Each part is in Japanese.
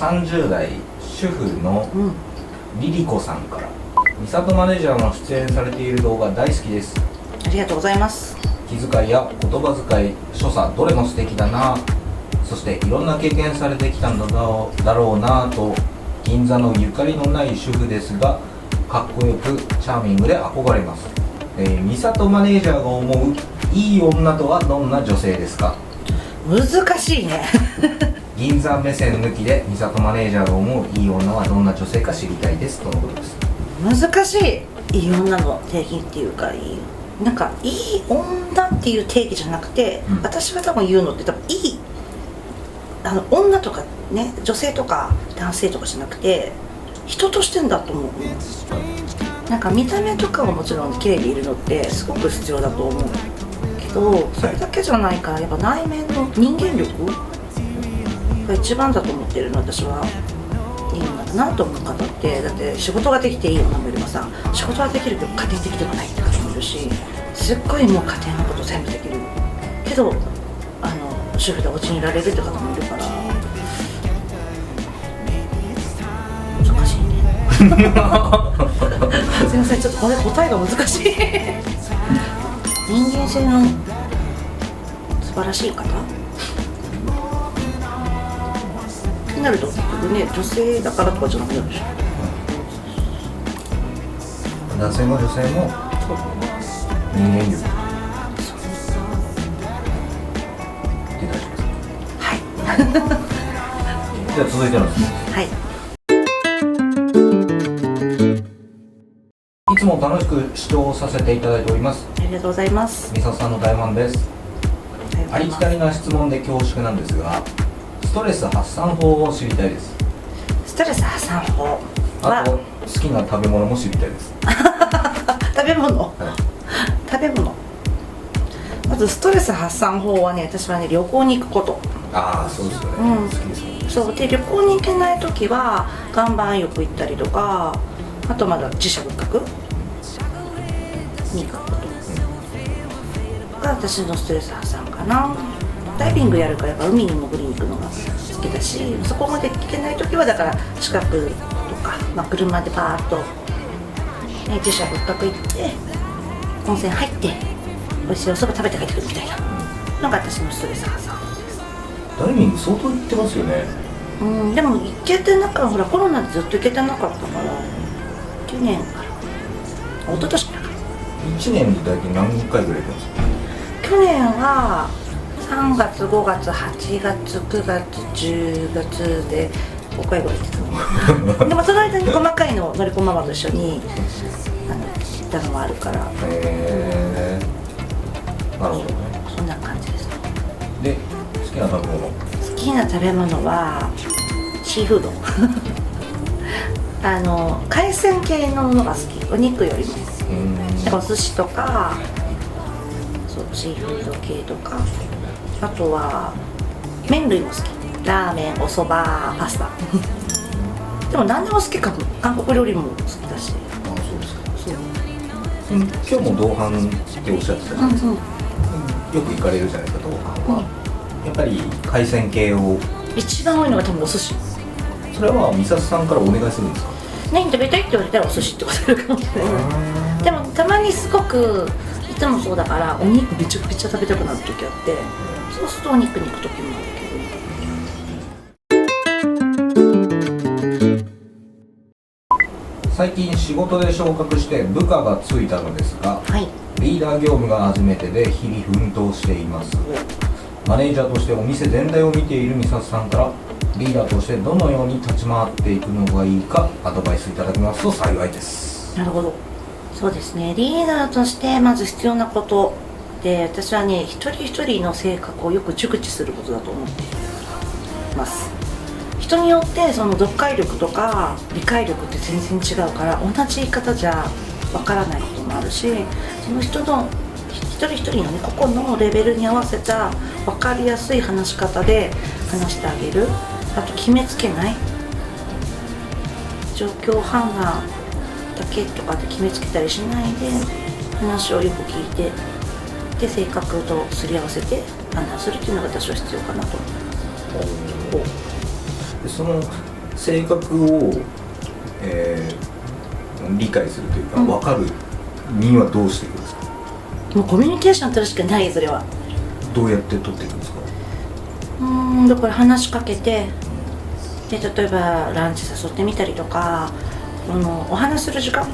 30代主婦のリリコさんから、ミサトマネージャーの出演されている動画大好きです。ありがとうございます。気遣いや言葉遣い、所作どれも素敵だな、そしていろんな経験されてきたのだろうなと。銀座のゆかりのない主婦ですがかっこよくチャーミングで憧れます。ミサトマネージャーが思ういい女とはどんな女性ですか？難しいね銀座目線抜きでミサトマネージャーが思ういい女はどんな女性か知りたいですとのことです。難しい。いい女の定義っていうか、なんかいい女っていう定義じゃなくて、私が多分言うのって多分いい女とかね、女性とか男性とかじゃなくて人としてんだと思う。なんか見た目とかはもちろん綺麗でいるのってすごく必要だと思うけど、それだけじゃないから、やっぱ内面の人間力が一番だと思ってるの。私はいい女だなと思う方って、だって仕事ができていい女もいればさ、仕事はできるけど家庭的ではないって方もいるし、すっごいもう家庭のこと全部できるけど主婦でお家にいられるって方もいるから、難しいねすいません、ちょっとこれ答えが難しい人間性の素晴らしい方になると結局ね、女性だからとかじゃなくなるでしょ。男性も女性も人間力って大丈夫ですか？はいじゃあ続いての質問です。はい。いつも楽しく視聴させていただいております。ありがとうございます。ミサトさんの大ファンです。ありきたりな質問で恐縮なんですが、ストレス発散法を知りたいです。ストレス発散法は、あと好きな食べ物も知りたいです食べ物、はい、食べ物。まずストレス発散法はね、私はね、旅行に行くこと。ああ、そうですよね、好きですもんね。そうで、旅行に行けない時は岩盤浴行ったりとか、あとまだ自社仏閣に行くことが私のストレス発散かな。ダイビングやるからやっぱ海に潜りに行くのが好きだし、そこまで行けない時はだから近くとか、車でパーッと、ね、自社仏閣行って温泉入って美味しいお蕎麦食べて帰ってくるみたいなのが私のストレス発散です。ダイビング相当行ってますよね。でも行けてなかった、ほらコロナでずっと行けてなかったから、去年から一昨年から1年に大体何回ぐらい行くんですか？去年は3月5月8月9月10月で5回ぐらい行ってたでもその間に細かいのをのりこママと一緒に行ったのもあるから。へえ、なるほどね。そんな感じですね。で、好きな食べ物？好きな食べ物はシーフード海鮮系のものが好き。お肉よりもお寿司とか、そうシーフード系とか、あとは麺類も好き。ラーメン、お蕎麦、パスタでも何でも好きかも。韓国料理も好きだし。ああ、そうですか。そう、今日も同伴っておっしゃってたじゃないですか。よく行かれるじゃないですか、同伴は。やっぱり海鮮系を一番多いのが多分お寿司。それはミサトさんからお願いするんですか？何食べたいって言われたらお寿司って答えるかもしれない。でもたまにすごくいつもそうだからお肉めちゃくちゃ食べたくなる時あって、そうするとお肉に行く時もあるけど。最近仕事で昇格して部下がついたのですが、はい、リーダー業務が初めてで日々奮闘しています。マネージャーとしてお店全体を見ているミサトさんから、リーダーとしてどのように立ち回っていくのがいいかアドバイスいただけますと幸いです。なるほど。そうですね、リーダーとしてまず必要なことで、私はね、一人一人の性格をよく熟知することだと思っています。人によってその読解力とか理解力って全然違うから、同じ言い方じゃわからないこともあるし、その人の一人一人のね、個々のレベルに合わせた分かりやすい話し方で話してあげる。あと決めつけない、状況判断だけとかで決めつけたりしないで、話をよく聞いて、で性格とすり合わせて判断するっていうのが私は必要かなと思います。でその性格を、理解するというか、分かるにはどうしていくんですか？もうコミュニケーション取るしかない、それは。どうやって取っていくんですか？だから話しかけて、で例えばランチ誘ってみたりとか、お話する時間、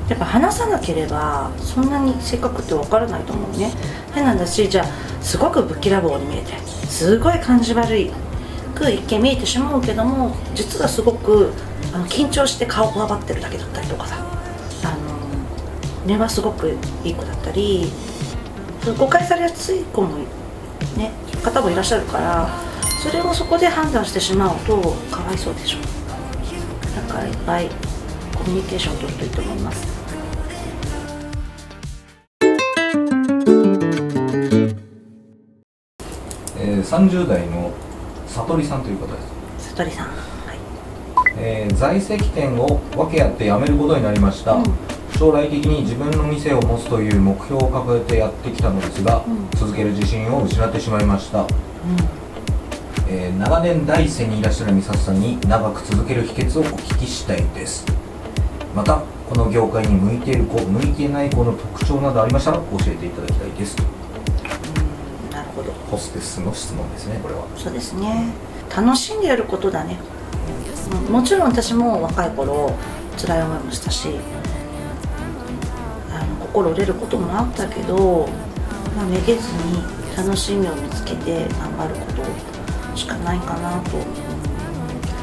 やっぱ話さなければそんなに性格って分からないと思うね。変なんだし、じゃあすごくぶっきらぼうに見えてすごい感じ悪いく一見見えてしまうけども、実はすごく緊張して顔こわばってるだけだったりとかさ、根はすごくいい子だったり、誤解されやすい子もね、方もいらっしゃるから、それをそこで判断してしまうとかわいそうでしょ。だからいっぱいコミュニケーションを取るといいと思います。30代の悟りさんという方です。悟りさん、はい。在籍店を訳あって辞めることになりました、将来的に自分の店を持つという目標を掲げてやってきたのですが、続ける自信を失ってしまいました、長年第一線にいらっしゃる美里さんに長く続ける秘訣をお聞きしたいです。またこの業界に向いている子向いていない子の特徴などありましたら教えていただきたいです。なるほど。ホステスの質問ですね、これは。そうですね、楽しんでやることだね。もちろん私も若い頃辛い思いもしたし、心折れることもあったけど、めげずに楽しみを見つけて頑張ることしかないかなと。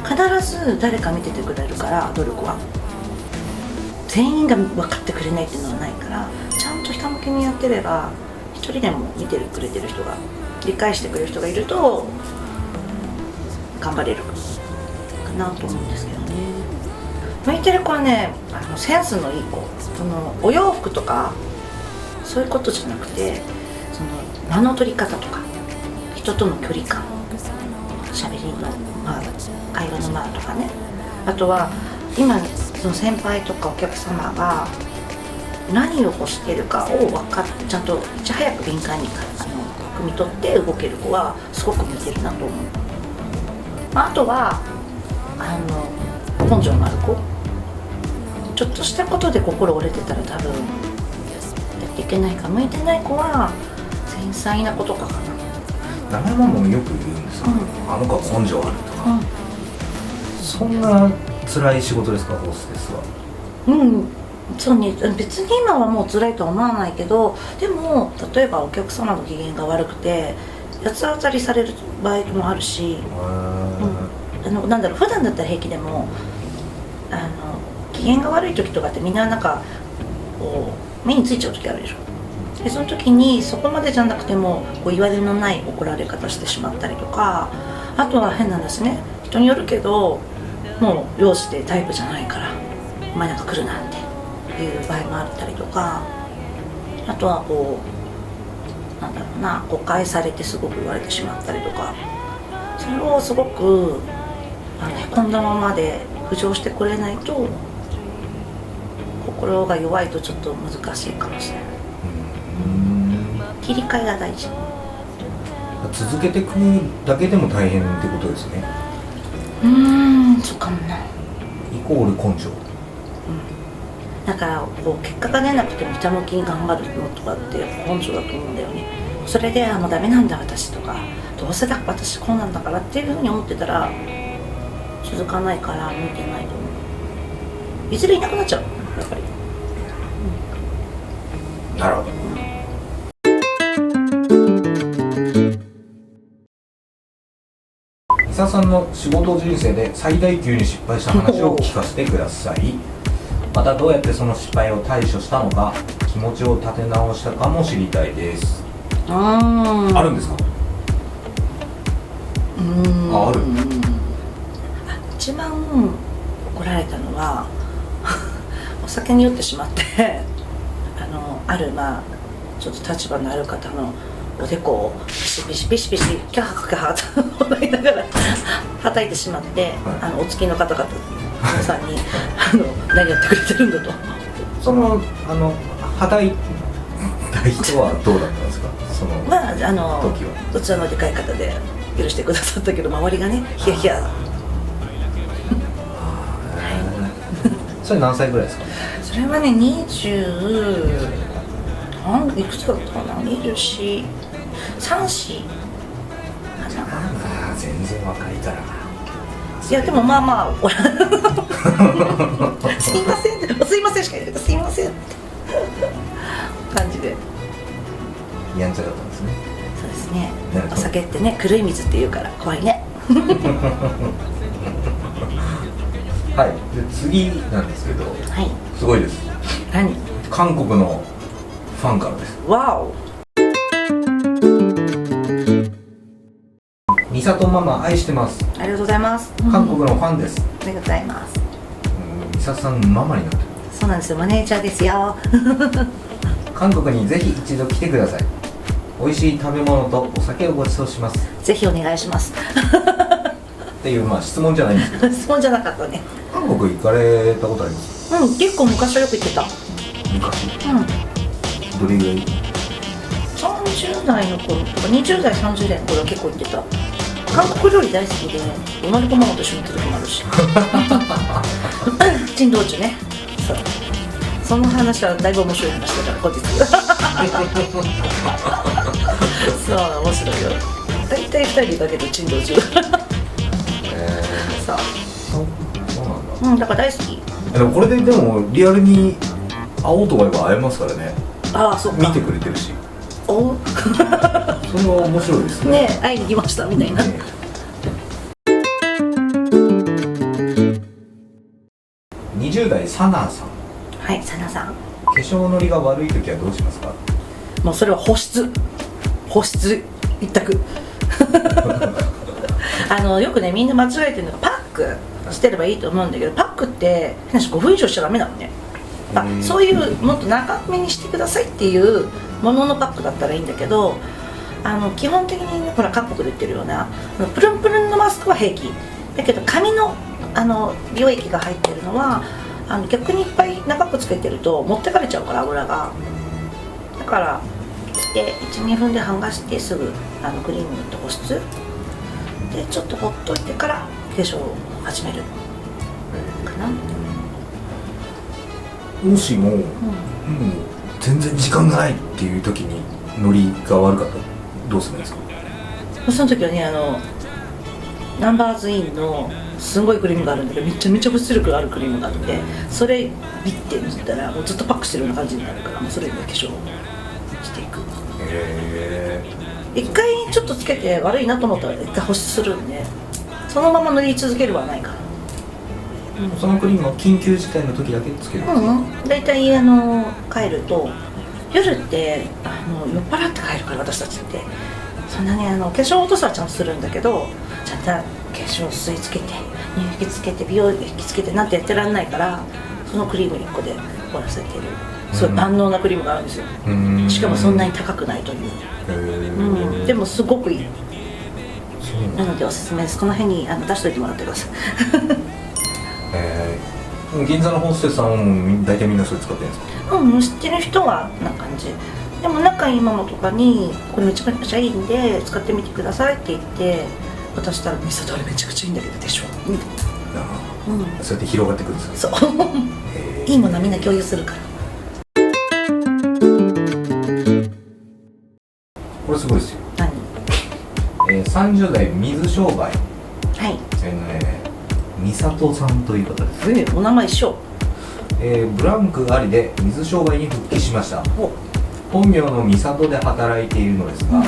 必ず誰か見ててくれるから、努力は全員が分かってくれないっていうのはないから、ちゃんとひたむきにやってれば一人でも見てくれてる人が、理解してくれる人がいると頑張れるかなと思うんですけどね。向いてる子はね、センスのいい子、お洋服とかそういうことじゃなくて、間の取り方とか人との距離感、しゃべりの会話の間とかね。あとは今その先輩とかお客様が何を欲しているかを分かって、ちゃんといち早く敏感に汲み取って動ける子はすごく向いてるなと思う。あとは根性のある子、ちょっとしたことで心折れてたら多分やっていけないから、向いてない子は繊細な子とかかな。長山もよく言うんですけど、あの子は根性あるとか、そんな辛い仕事ですか、ホステスは。そうね、別に今はもう辛いとは思わないけど、でも例えばお客様の機嫌が悪くて八つ当たりされる場合もあるし、なんだろう、普段だったら平気でも機嫌が悪い時とかってみんななんかこう目についちゃう時あるでしょ。でその時にそこまでじゃなくてもいわれのない怒られ方してしまったりとか、あとは変なんですね、人によるけどもう容姿でタイプじゃないからお前なんか来るなっていう場合もあったりとか、あとはなんだろうな、誤解されてすごく言われてしまったりとか、それをすごくへこんだままで浮上してくれないと、心が弱いとちょっと難しいかもしれない。切り替えが大事。続けていくだけでも大変ってことですね。そうかもな。イコール根性。だから結果が出なくてもひたむきに頑張るのとかって根性だと思うんだよね。それでもうダメなんだ私とか、どうせだ私こうなんだからっていうふうに思ってたら続かないから向いてないと思う。いずれいなくなっちゃう、やっぱり。なるほど。伊佐さんの仕事人生で最大級に失敗した話を聞かせてください。またどうやってその失敗を対処したのか、気持ちを立て直したかも知りたいです。あるんですか？ある。一番怒られたのはお酒に酔ってしまってあるちょっと立場のある方のおでこをビシビシビシビシキャハキャハと笑いながら叩いてしまって、お付きの方々さんに何やってくれてるんだと。その叩いた人はどうだったんですか？その時は。器のでかい方で許してくださったけど、周りがねヒヤヒヤそれ何歳ぐらいですか？それはね20いくつだったかな、24、34かな。ああ全然若いからな。いやでもまあまあすいませんすいませんしか言ってすいませんって感じで。やんちゃだったんですね。そうですねなるほど。お酒ってね狂い水って言うから怖いねはい。で次なんですけど、はい。すごいです。何？韓国のファンからです。わお。みさとママ愛してます。ありがとうございます。韓国のファンです。ありがとうございます。みささんママになってる。そうなんですよ、マネージャーですよ韓国にぜひ一度来てください。美味しい食べ物とお酒をご馳走します。ぜひお願いしますっていうまあ質問じゃないんですけど。質問じゃなかったね。韓国行かれたことあります？うん、結構昔はよく行ってた。昔。うん。どれぐらい30代の頃とか20代30代の頃は結構行ってた。韓国料理大好きで生まれ込ままと一緒に行った時もあるし珍道中ね。そう、その話はだいぶ面白い話だから後日そう面白いよ。大体2人でだけど珍道中そうそうなんだ。うん、だから大好き。でもこれででもリアルに会おうと思えば会えますからね。ああ、そうか。見てくれてるし。おそれは面白いですね。ねえ、会いに来ましたみたいな。ね20代サナーさん。はい、サナさん。化粧のりが悪い時はどうしますか？もうそれは保湿一択よくねみんな間違えてるのがパックしてればいいと思うんだけど、パックって変な話5分以上しちゃダメなのね。そういうもっと長めにしてくださいっていうもののパックだったらいいんだけど、基本的に、ね、ほら各国で売ってるようなプルンプルンのマスクは平気だけど、紙の美容液が入ってるのは逆にいっぱい長くつけてると持ってかれちゃうから、油が。だからで 1,2 分で剥がしてすぐクリーム塗って保湿でちょっとほっといてから化粧を始めるかな。もしも、全然時間がないっていう時にノリが悪かったらどうするんですか？その時はねナンバーズインのすごいクリームがあるんだけど、めちゃめちゃ保湿力があるクリームがあって、それビッて塗ったらもうずっとパックしてるような感じになるから、もうそれで化粧していく。一回ちょっとつけて悪いなと思ったら一回保湿するんで、そのまま塗り続けるはないから。そのクリームは緊急事態の時だけつけるんですか？だいたい帰ると夜って酔っ払って帰るから、私たちってそんなに化粧落とすはちゃんとするんだけど、ちゃんと化粧水つけて乳液つけて美容液つけてなんてやってらんないから、そのクリーム1個で終わらせてる、そういう万能なクリームがあるんですよ。しかもそんなに高くないという、でもすごくいい。なのでおすすめです。この辺に出しといてもらってください銀座のホステスさんはもう大体みんなそれ使ってるんですか？知ってる人はな感じでも、仲いいママとかにこれめちゃくちゃいいんで使ってみてくださいって言って渡したら、ミサトあれめちゃくちゃいいんだけどでしょ、そうやって広がってくるんですか？そういいものはみんな共有するから。これすごいですよ。何30代水商売、はいみさとさんという方です。お名前一緒。ブランクありで水商売に復帰しました。本名のみさとで働いているのですが、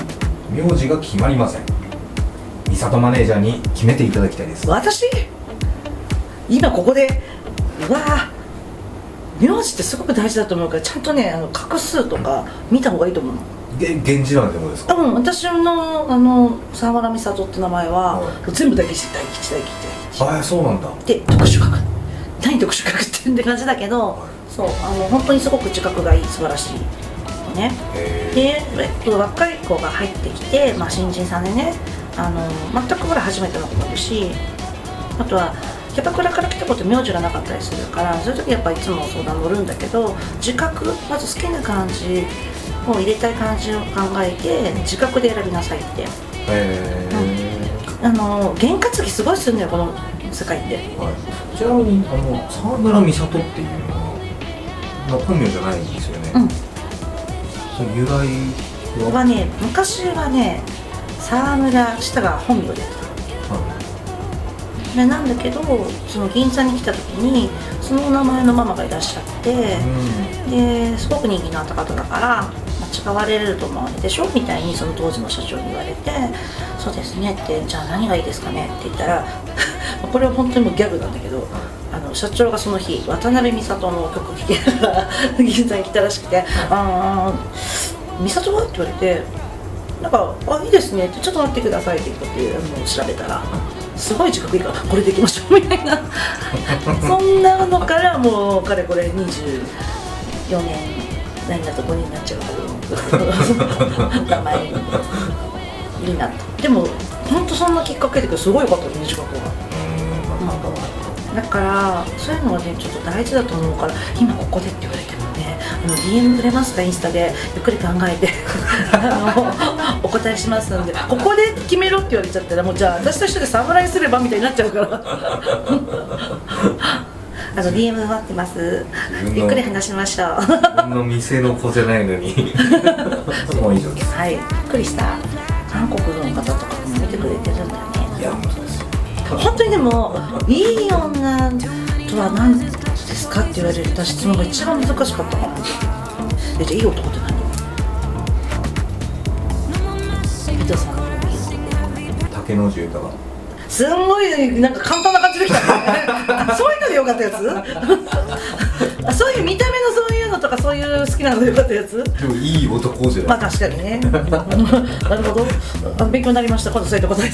名字が決まりません。みさとマネージャーに決めていただきたいです。私今ここで名字ってすごく大事だと思うから、ちゃんとね画数とか見た方がいいと思うの。源氏名でもですか？私の沢村美里って名前は、全部大吉。そうなんだ。で特殊学、何特殊学って感じだけど、そう本当にすごく自覚がいい、素晴らしいね。で若い子が入ってきて、新人さんでね全くほら初めての子もいるし、あとはキャバクラから来た子って名字がなかったりするから、そういう時やっぱいつも相談乗るんだけど、自覚、まず好きな感じを入れたい感じを考えて自覚で選びなさいって。験担ぎすごいするんだよ、この世界ってはい、ちなみに沢村美里っていうのは、まあ、本名じゃないんですよね、その由来は、ね昔はね沢村下が本名ででなんだけどその銀座に来た時にそのお名前のママがいらっしゃって、ですごく人気のあった方だから間違われると思うでしょみたいにその当時の社長に言われて、そうですねって、じゃあ何がいいですかねって言ったらこれは本当にもうギャグなんだけど、社長がその日渡辺美里の曲聴きながら銀座に来たらしくて「美里は?」って言われてなんか「あいいですね」って「ちょっと待ってください」って言って調べたらすごい自覚いいからこれでいきましょうみたいなそんなのからもうかれこれ24年何だと5になっちゃうから名前になった。でも本当そんなきっかけですごい良かったね自覚が。だからそういうのはねちょっと大事だと思うから今ここでって言われてもねDM くれますかインスタでゆっくり考えてお答えしますのでここで決めろって言われちゃったらもうじゃあ私と一緒で侍すればみたいになっちゃうからDM 待ってますゆっくり話しましょう自分の店の子じゃないのにもう以上です。はいびっくりした韓国の方とかも見てくれてるんだよね。いや本当です本当にでもいい女とは何ですかって言われた質問が一番難しかったかも。じゃあいい男って何？伊藤さんのいい男竹野内豊すんごいなんか簡単な感じできたねそういうのでよかったやつそういう見た目のそういうのとかそういう好きなのでよかったやつでもいい男じゃない。まあ確かにねなるほど勉強になりました。今度そういうところで